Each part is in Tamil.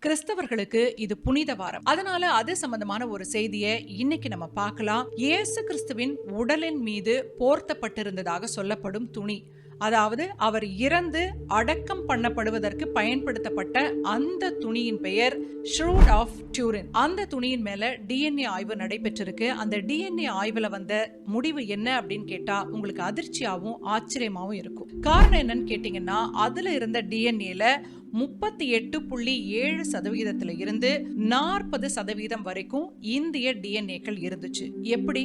கிறிஸ்தவர்களுக்கு இது புனித வாரம். அதனால அது சம்பந்தமான ஒரு செய்தியை இன்னைக்கு நம்ம பார்க்கலாம். இயேசு கிறிஸ்துவின் உடலின் மீது போர்த்தப்பட்டிருந்ததாக சொல்லப்படும் துணி, அதாவது அவர் இறந்து அடக்கம் பண்ணப்படுவதற்கு பயன்படுத்தப்பட்ட அந்த துணியின் பெயர் ஷ்ரூட் ஆஃப் டியூரின். அந்த துணியின் மேல டிஎன்ஏ ஆய்வு நடைபெற்றிருக்கு. அந்த டிஎன்ஏ ஆய்வுல வந்த முடிவு என்ன அப்படின்னு கேட்டா உங்களுக்கு அதிர்ச்சியாவும் ஆச்சரியமாவும் இருக்கும். காரணம் என்னன்னு கேட்டீங்கன்னா, அதுல இருந்த டிஎன்ஏல 38.7% இருந்து 40% வரைக்கும் இந்திய டிஎன்ஏக்கள் இருந்துச்சு. எப்படி?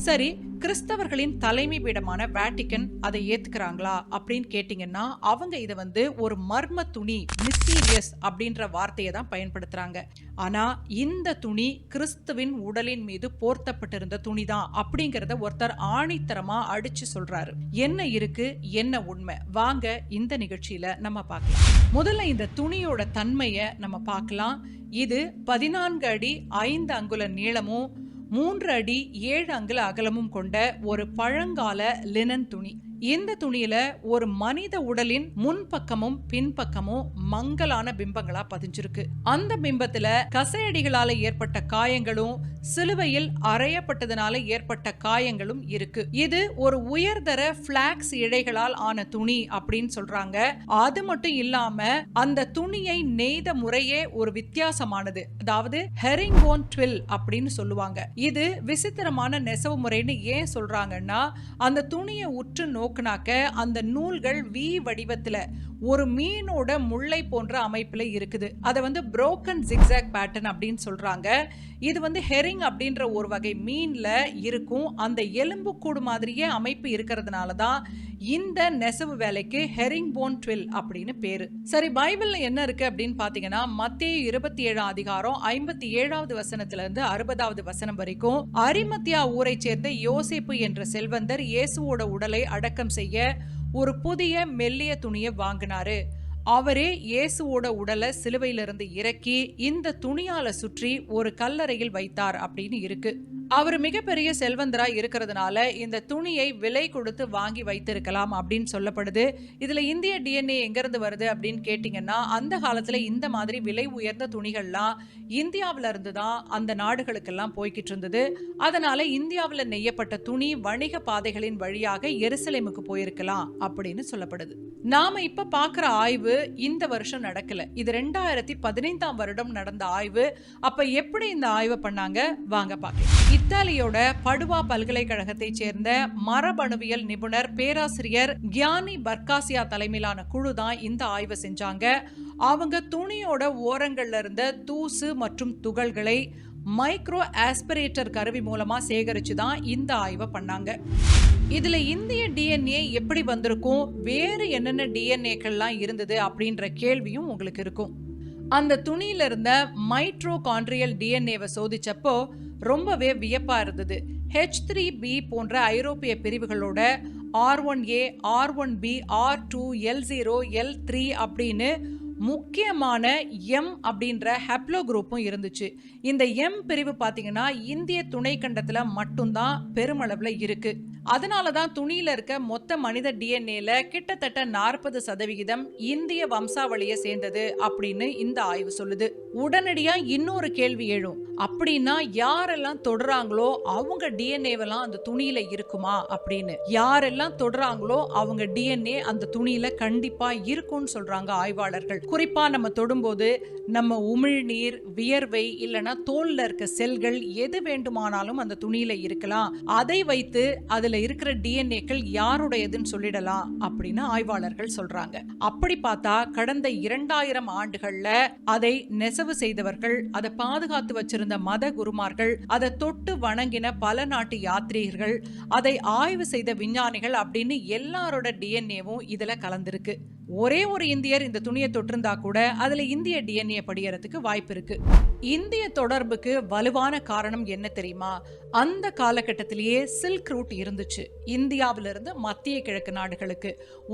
சரி, கிறிஸ்தவர்களின் தலைமை பீடமான வேட்டிக்கன் அதை ஏத்துக்கிறாங்களா அப்படின்னு கேட்டீங்கன்னா, அவங்க இதை ஒரு மர்ம துணி, மிஸ்டீரியஸ் அப்படின்ற வார்த்தையை தான் பயன்படுத்துறாங்க. ஆனா இந்த துணி கிறிஸ்துவின் உடலின் மீது போர்த்தப்பட்டிருந்த துணிதான் அப்படிங்கறத ஒருத்தர் ஆணித்தரமா அடிச்சு சொல்றாரு. என்ன இருக்கு, என்ன உண்மை, வாங்க இந்த நிகழ்ச்சியில நம்ம பார்க்கலாம். முதல்ல இந்த துணியோட தன்மையை நம்ம பார்க்கலாம். இது 14 அடி 5 அங்குல நீளமும் 3 அடி 7 அங்குல அகலமும் கொண்ட ஒரு பழங்கால லினன் துணி. இந்த துணியில ஒரு மனித உடலின் முன்பக்கமும் பின்பக்கமும் மங்கலான பிம்பங்களா பதிஞ்சிருக்கு. அந்த பிம்பத்துல கசையடிகளால ஏற்பட்ட காயங்களும் சிலுவையில் அறையப்பட்டதனால ஏற்பட்ட காயங்களும் இருக்கு. இது ஒரு உயர்தர பிளாக்ஸ் இழைகளால் ஆன துணி அப்படின்னு சொல்றாங்க. அது மட்டும் இல்லாம அந்த துணியை நெய்த முறையே ஒரு வித்தியாசமானது, அதாவது ஹெரிங்போன் ட்வில் அப்படின்னு சொல்லுவாங்க. இது விசித்திரமான நெசவு முறைன்னு ஏன் சொல்றாங்கன்னா, அந்த துணியை உற்று நோக்குனாக்க அந்த நூல்கள் வி வடிவத்துல ஒரு மீனோட முல்லை போன்ற அமைப்புல இருக்குது. அதை புரோக்கன் ஜிக்ஸாக் பேட்டர்ன் அப்படின்னு சொல்றாங்க. இது ஹெரிங் அப்படின்ற ஒரு வகை மீன்ல இருக்கும். அந்த எலும்பு கூடு மாதிரியே அமைப்பு இருக்கிறதுனால தான் இந்த நெசவு வேலைக்கு ஹெரிங் போன் ட்வில் அப்படின்னு பேரு. சரி, பைபிள்ல என்ன இருக்கு அப்படின்னு பாத்தீங்கன்னா, மத்தேயு 27 அதிகாரம் 57வது வசனத்துல இருந்து 60வது வசனம் வரைக்கும், அரிமத்தியா ஊரை சேர்ந்த யோசேப்பு என்ற செல்வந்தர் இயேசுவோட உடலை அடக்கம் செய்ய ஒரு புதிய மெல்லிய துணியை வாங்கினாரு. அவரே இயேசுவோட உடலை சிலுவையிலிருந்து இறக்கி இந்த துணியால சுற்றி ஒரு கல்லறையில் வைத்தார் அப்படின்னு இருக்கு. அவர் மிகப்பெரிய செல்வந்தரா இருக்கிறதுனால இந்த துணியை விலை கொடுத்து வாங்கி வைத்திருக்கலாம் அப்படின்னு சொல்லப்படுது. இதுல இந்திய டிஎன்ஏ எங்க இருந்து வருது அப்படின்னு கேட்டீங்கன்னா, அந்த காலத்துல இந்த மாதிரி விலை உயர்ந்த துணிகள்லாம் இந்தியாவில இருந்து தான் அந்த நாடுகளுக்கெல்லாம் போய்கிட்டு இருந்தது. அதனால இந்தியாவில நெய்யப்பட்ட துணி வணிக பாதைகளின் வழியாக எருசலேமுக்கு போயிருக்கலாம் அப்படின்னு சொல்லப்படுது. நாம இப்ப பாக்குற ஆய்வு இந்த வருஷம் நடக்கல. இது 2015ஆம் வருடம் நடந்த ஆய்வு. அப்ப எப்படி இந்த ஆய்வை பண்ணாங்க, வாங்க பார்க்கலாம். இத்தாலியோட படுவா பல்கலைக்கழகத்தை சேர்ந்த மரபணுவியல் நிபுணர் பேராசிரியர் கியானி பர்காசியா தலைமையிலான குழு தான் இந்த ஆய்வை செஞ்சாங்க. அவங்க துணியோட ஓரங்கள்ல இருந்த தூசு மற்றும் துகள்களை மைக்ரோ ஆஸ்பிரேட்டர் கருவி மூலமா சேகரிச்சுதான் இந்த ஆய்வை பண்ணாங்க. இதுல இந்திய டிஎன்ஏ எப்படி வந்திருக்கும், வேறு என்னென்ன டிஎன்ஏக்கள்லாம் இருந்தது அப்படின்ற கேள்வியும் உங்களுக்கு இருக்கும். அந்த துணியில இருந்த மைட்ரோகாண்ட்ரியல் டிஎன்ஏவை சோதிச்சப்போ ரொம்பவே வியப்பா இருந்தது. H3B போன்ற ஐரோப்பிய பிரிவுகளோட R1A, R1B, R2, L0, L3 அப்படின்னு முக்கியமான எம் அப்படின்ற ஹெப்ளோ குரூப்பும் இருந்துச்சு. இந்த எம் பிரிவு பாத்தீங்கன்னா இந்திய துணை கண்டத்துல மட்டும்தான் பெருமளவுல இருக்கு. அதனாலதான் துணியில இருக்க மொத்த மனித டிஎன்ஏல கிட்டத்தட்ட 40% இந்திய வம்சாவளியை சேர்ந்தது அப்படின்னு இந்த ஆய்வு சொல்லுது. உடனடியா இன்னொரு கேள்வி எழும், அப்படின்னா யாரெல்லாம் தொடுறாங்களோ அவங்க டிஎன்ஏவெல்லாம் அந்த துணியில இருக்குமா அப்படின்னு. யாரெல்லாம் தொடுறாங்களோ அவங்க டிஎன்ஏ அந்த துணியில கண்டிப்பா இருக்கும்னு சொல்றாங்க ஆய்வாளர்கள். குறிப்பா நம்ம தொடும்போது நம்ம உமிழ்நீர், வியர்வை இல்லைன்னா தோல்ல இருக்க செல்கள் எது வேண்டுமானாலும் அந்த துணியில இருக்கலாம். அதை வைத்து அதுல இருக்கிற டிஎன்ஏக்கள் யாருடையதுன்னு சொல்லிடலாம் அப்படின்னு ஆய்வாளர்கள் சொல்றாங்க. அப்படி பார்த்தா கடந்த 2000 ஆண்டுகள்ல அதை நெசவு செய்தவர்கள், அதை பாதுகாத்து வச்சிருந்த மத குருமார்கள், அதை தொட்டு வணங்கின பல நாட்டு யாத்ரீகர்கள், அதை ஆய்வு செய்த விஞ்ஞானிகள் அப்படின்னு எல்லாரோட டிஎன்ஏவும் இதுல கலந்திருக்கு. ஒரே ஒரு இந்தியர் இந்த துணியை தொட்டிருந்தா கூட அதுல இந்திய டிஎன்ஏ படியறதுக்கு வாய்ப்பு இருக்கு. இந்திய தொடர்புக்கு வலுவான காரணம் என்ன தெரியுமா? அந்த காலகட்டத்திலேயே சில்க் ரூட் இருந்துச்சு இந்தியாவிலிருந்து மத்திய கிழக்கு நாடுகளுக்கு.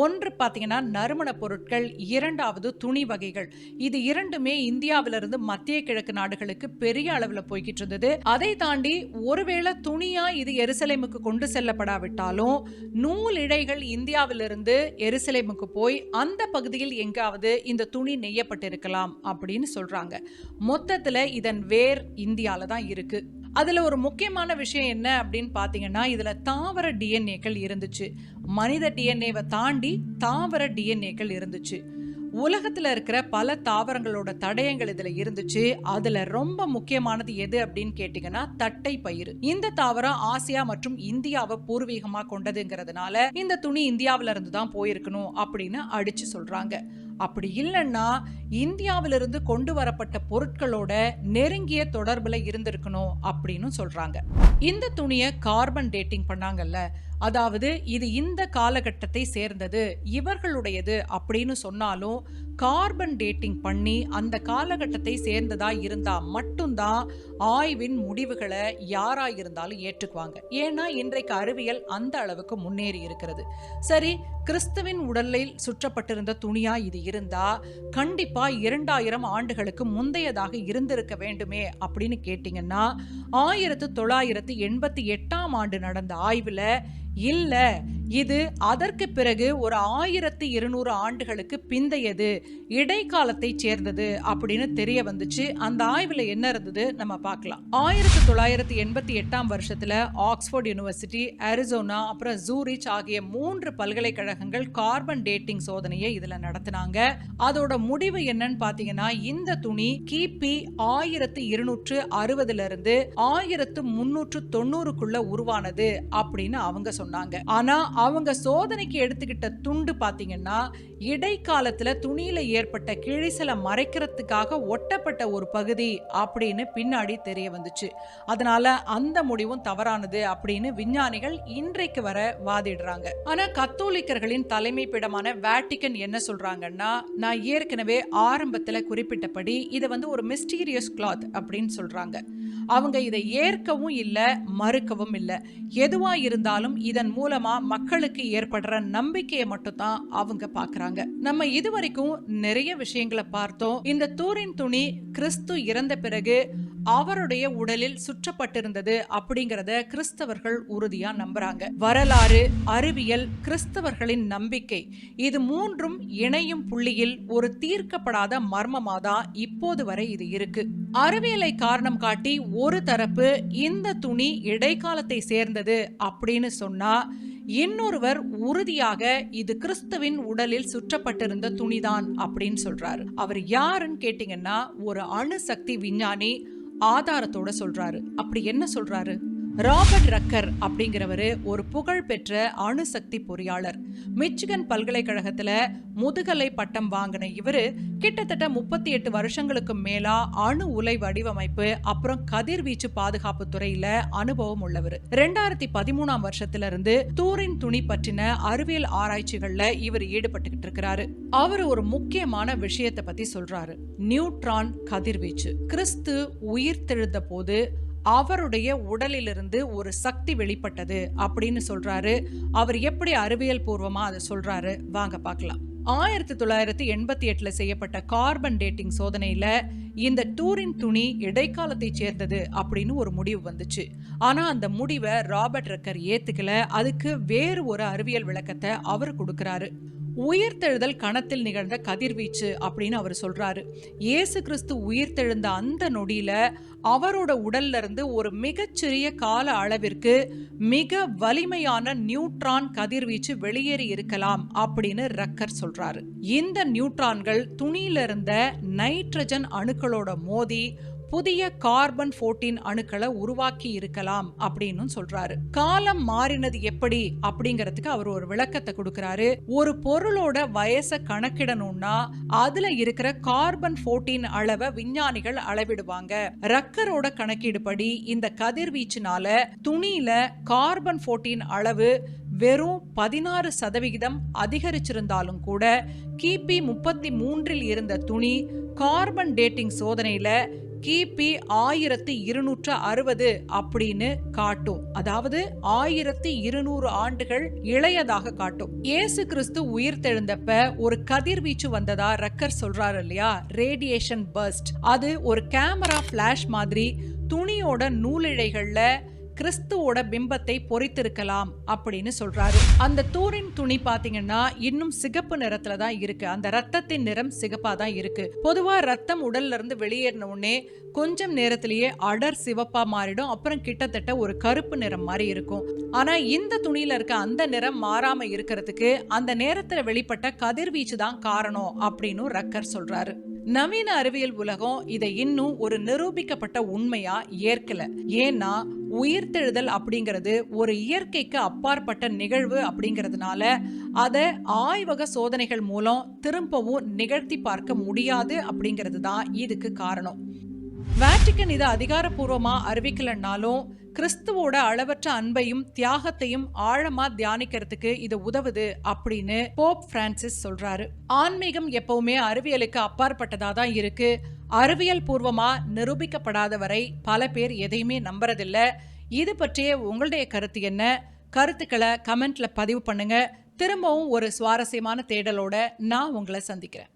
ஒன்று பாத்தீங்கன்னா நறுமண பொருட்கள், இரண்டாவது துணி வகைகள். இது இரண்டுமே இந்தியாவிலிருந்து மத்திய கிழக்கு நாடுகளுக்கு பெரிய அளவுல போய்கிட்டு இருந்தது. அதை தாண்டி ஒருவேளை துணியா இது எருசலேமுக்கு கொண்டு செல்லப்படாவிட்டாலும் நூல் இழைகள் இந்தியாவிலிருந்து எருசலேமுக்கு போய் அந்த பகுதியில் எங்காவது இந்த துணி நெய்யப்பட்டிருக்கலாம் அப்படின்னு சொல்றாங்க. மொத்தத்துல இதன் வேர் இந்தியால தான் இருக்கு. அதுல ஒரு முக்கியமான விஷயம் என்ன அப்படின்னு பாத்தீங்கன்னா, இதுல தாவர டிஎன்ஏக்கள் இருந்துச்சு. மனித டிஎன்ஏவை தாண்டி தாவர டிஎன்ஏக்கள் இருந்துச்சு. உலகத்துல இருக்கிற பல தாவரங்களோட தடயங்கள் இதுல இருந்துச்சு. அதுல ரொம்ப முக்கியமானது எது அப்படின்னு கேட்டீங்கன்னா, தட்டை பயிறு. இந்த தாவரம் ஆசியா மற்றும் இந்தியாவை பூர்வீகமா கொண்டதுங்கிறதுனால இந்த துணி இந்தியாவில இருந்து தான் போயிருக்கணும் அப்படின்னு அடிச்சு சொல்றாங்க. அப்படி இல்லைன்னா இந்தியாவிலிருந்து கொண்டு வரப்பட்ட பொருட்களோட நெருங்கிய தொடர்புல இருந்திருக்கணும் அப்படின்னு சொல்றாங்க. இந்த துணியை கார்பன் டேட்டிங் பண்ணாங்கல்ல, அதாவது இது இந்த காலகட்டத்தை சேர்ந்தது, இவர்களுடையது அப்படின்னு சொன்னாலும் கார்பன் டேட்டிங் பண்ணி அந்த காலகட்டத்தை சேர்ந்ததா இருந்தா மட்டும்தான் ஆய்வின் முடிவுகளை யாரா இருந்தாலும் ஏற்றுக்குவாங்க. ஏன்னா இன்றைக்கு அறிவியல் அந்த அளவுக்கு முன்னேறி இருக்கிறது. சரி, கிறிஸ்துவின் உடலில் சுற்றப்பட்டிருந்த துணியா இது இருந்தா கண்டிப்பா 2000 ஆண்டுகளுக்கு முந்தையதாக இருந்திருக்க வேண்டுமே அப்படின்னு கேட்டீங்கன்னா, 1988ஆம் ஆண்டு நடந்த ஆய்வுல இல்ல, இது அதற்கு பிறகு ஒரு 1200 ஆண்டுகளுக்கு பிந்தையது, இடைக்காலத்தை சேர்ந்தது அப்படின்னு தெரிய வந்துச்சு. அந்த ஆய்வுல என்ன இருந்தது நம்ம பார்க்கலாம். 1988ஆம் வருஷத்துல ஆக்ஸ்போர்ட் யூனிவர்சிட்டி, அரிசோனா, அப்புறம் ஜூரிச் ஆகிய 3 பல்கலைக்கழகங்கள் கார்பன் டேட்டிங் சோதனையை இதுல நடத்தினாங்க. அதோட முடிவு என்னன்னு பாத்தீங்கன்னா, இந்த துணி கிபி 1260 இருந்து 1390க்குள்ள உருவானது அப்படின்னு அவங்க சொன்னாங்க. ஆனா அவங்க சோதனைக்கு எடுத்துக்கிட்ட துண்டு பாத்தீங்கன்னா, இடைக்காலத்துல துணியில ஏற்பட்ட கிழிசலை மறைக்கிறதுக்காக ஒட்டப்பட்ட ஒரு பகுதி அப்படின்னு பின்னாடி தெரிய வந்துச்சு. அதனால அந்த முடிவும் தவறானது அப்படின்னு விஞ்ஞானிகள் இன்றைக்கு வர வாதிடுறாங்க. ஆனா கத்தோலிக்கர்களின் தலைமை பிடமான வேட்டிக்கன் என்ன சொல்றாங்கன்னா, நான் ஏற்கனவே ஆரம்பத்துல குறிப்பிட்டபடி இதை ஒரு மிஸ்டீரியஸ் கிளாத் அப்படின்னு சொல்றாங்க. அவங்க இதை ஏற்கவும் இல்ல, மறுக்கவும் இல்ல. எதுவா இருந்தாலும் இதன் மூலமா மக்களுக்கு ஏற்படுற நம்பிக்கையை மட்டும் தான் அவங்க பாக்குறாங்க. நம்ம இதுவரைக்கும் நிறைய விஷயங்களை பார்த்தோம். இந்த தூரின் துணி கிறிஸ்து இறந்த பிறகு அவருடைய உடலில் சுற்றப்பட்டிருந்தது அப்படிங்கறத கிறிஸ்தவர்கள் உறுதியா நம்புறாங்க. வரலாறு, அறிவியல், கிறிஸ்தவர்களின் நம்பிக்கை, இது மூன்றும் இணையும் புள்ளியில் ஒரு தீர்க்கப்படாத மர்மமாதான் இப்போது வரை இது இருக்கு. அறிவியலை காரணம் காட்டி ஒரு தரப்பு இந்த துணி இடைக்காலத்தை சேர்ந்தது அப்படின்னு சொன்னா, இன்னொருவர் உறுதியாக இது கிறிஸ்துவின் உடலில் சுற்றப்பட்டிருந்த துணிதான் அப்படின்னு சொல்றாரு. அவர் யாருன்னு கேட்டீங்கன்னா, ஒரு அணுசக்தி விஞ்ஞானி ஆதாரத்தோட சொல்றாரு. அப்படி என்ன சொல்றாரு? ராபர்ட் ரக்கர் அப்படிங்கிறவரு ஒரு புகழ்பெற்ற அணுசக்தி பொறியாளர். மிச்சிகன் பல்கலைக்கழகத்துல முதுகலை பட்டம் வாங்கின இவரு கிட்டத்தட்ட 38 வருஷங்களுக்கு மேலா அணு உலை வடிவமைப்பு அப்புறம் கதிர்வீச்சு பாதுகாப்பு துறையில அனுபவம் உள்ளவர். 2013ஆம் வருஷத்துல இருந்து தூரின் துணி பற்றின அறிவியல் ஆராய்ச்சிகள்ல இவர் ஈடுபட்டுக்கிட்டு இருக்கிறாரு. அவர் ஒரு முக்கியமான விஷயத்தை பத்தி சொல்றாரு. நியூட்ரான் கதிர்வீச்சு. கிறிஸ்து உயிர்த்தெழுந்த போது அவருடைய உடலிலிருந்து ஒரு சக்தி வெளிப்பட்டது அப்படின்னு சொல்றாரு. அவர் எப்படி அறிவியல் பூர்வமா அதை சொல்றாரு, வாங்க பார்க்கலாம். 1988 செய்யப்பட்ட கார்பன் டேட்டிங் சோதனையில இந்த டூரின் துணி இடைக்காலத்தை சேர்ந்தது அப்படின்னு ஒரு முடிவு வந்துச்சு. ஆனா அந்த முடிவை ராபர்ட் ரக்கர் ஏத்துக்கல. அதுக்கு வேறு ஒரு அறிவியல் விளக்கத்தை அவர் கொடுக்கிறாரு. உயிர்த்தெழுதல் கணத்தில் நிகழ்ந்த கதிர்வீச்சு அப்படின்னு அவர் சொல்றாரு. இயேசு கிறிஸ்து உயிர்த்தெழுந்த அந்த நொடியில அவரோட உடல்ல இருந்து ஒரு மிகச்சிறிய கால அளவிற்கு மிக வலிமையான நியூட்ரான் கதிர்வீச்சு வெளியேறி இருக்கலாம் அப்படின்னு ரக்கர் சொல்றாரு. இந்த நியூட்ரான்கள் துணியில இருந்த நைட்ரஜன் அணுக்களோட மோதி புதிய கார்பன் 14 அணுக்களை உருவாக்கி இருக்கலாம் அப்படின்னு சொல்றாரு. காலம் மாறினது எப்படி அப்படிங்கறதுக்கு அவர் ஒரு விளக்கத்தை கொடுக்கிறாரு. ஒரு பொருளோட வயசை கணக்கிடணும்னா அதுல இருக்கிற கார்பன் 14 அளவை விஞ்ஞானிகள் அளவிடுவாங்க. ரக்கரோட கணக்கீடுபடி இந்த கதிர்வீச்சினால துணியில கார்பன் 14 அளவு வெறும் 16% அதிகரிச்சிருந்தாலும் கூட கிபி 33 இருந்த துணி கார்பன் டேட்டிங் சோதனையில கிபி 1260 அப்படின்னு காட்டும். அதாவது 1200 ஆண்டுகள் இளையதாக காட்டும். இயேசு கிறிஸ்து உயிர் தெழுந்தப்ப ஒரு கதிர்வீச்சு வந்ததா ரக்கர் சொல்றாரு இல்லையா, ரேடியேஷன் பர்ஸ்ட். அது ஒரு கேமரா பிளாஷ் மாதிரி துணியோட நூலிழைகள்ல கிறிஸ்துவோட பிம்பத்தை பொறித்திருக்கலாம் அப்படின்னு சொல்றாரு. அந்த தூரின் துணி பாத்தீங்கன்னா இன்னும் சிகப்பு நிறத்துல தான் இருக்கு. அந்த ரத்தத்தின் நிறம் சிகப்பா தான் இருக்கு. பொதுவா ரத்தம் உடல்ல இருந்து வெளியேறின உடனே கொஞ்சம் நேரத்திலேயே அடர் சிவப்பா மாறிடும். அப்புறம் கிட்டத்தட்ட ஒரு கருப்பு நிறம் மாதிரி இருக்கும். ஆனா இந்த துணியில இருக்க அந்த நிறம் மாறாம இருக்கிறதுக்கு அந்த நேரத்துல வெளிப்பட்ட கதிர்வீச்சு தான் காரணம் அப்படின்னு ரக்கர் சொல்றாரு. நவீன அறிவியல் உலகம் இதை இன்னும் ஒரு நிரூபிக்கப்பட்ட உண்மையா ஏற்கல. ஏன்னா உயிர்த்தெழுதல் அப்படிங்கிறது ஒரு இயற்கைக்கு அப்பாற்பட்ட நிகழ்வு அப்படிங்கிறதுனால அதை ஆய்வக சோதனைகள் மூலம் திரும்பவும் நிகழ்த்தி பார்க்க முடியாது அப்படிங்கிறது தான் இதுக்கு காரணம். வேட்டிக்கன் இதை அதிகாரப்பூர்வமா அறிவிக்கலன்னாலும் கிறிஸ்துவோட அளவற்ற அன்பையும் தியாகத்தையும் ஆழமா தியானிக்கிறதுக்கு இது உதவுது அப்படின்னு போப் பிரான்சிஸ் சொல்றாரு. ஆன்மீகம் எப்பவுமே அறிவியலுக்கு அப்பாற்பட்டதா தான் இருக்கு. அறிவியல் பூர்வமா நிரூபிக்கப்படாத வரை பல பேர் எதையுமே நம்புறதில்ல. இது பற்றிய உங்களுடைய கருத்து என்ன? கருத்துக்களை கமெண்ட்ல பதிவு பண்ணுங்க. திரும்பவும் ஒரு சுவாரஸ்யமான தேடலோட நான் உங்களை சந்திக்கிறேன்.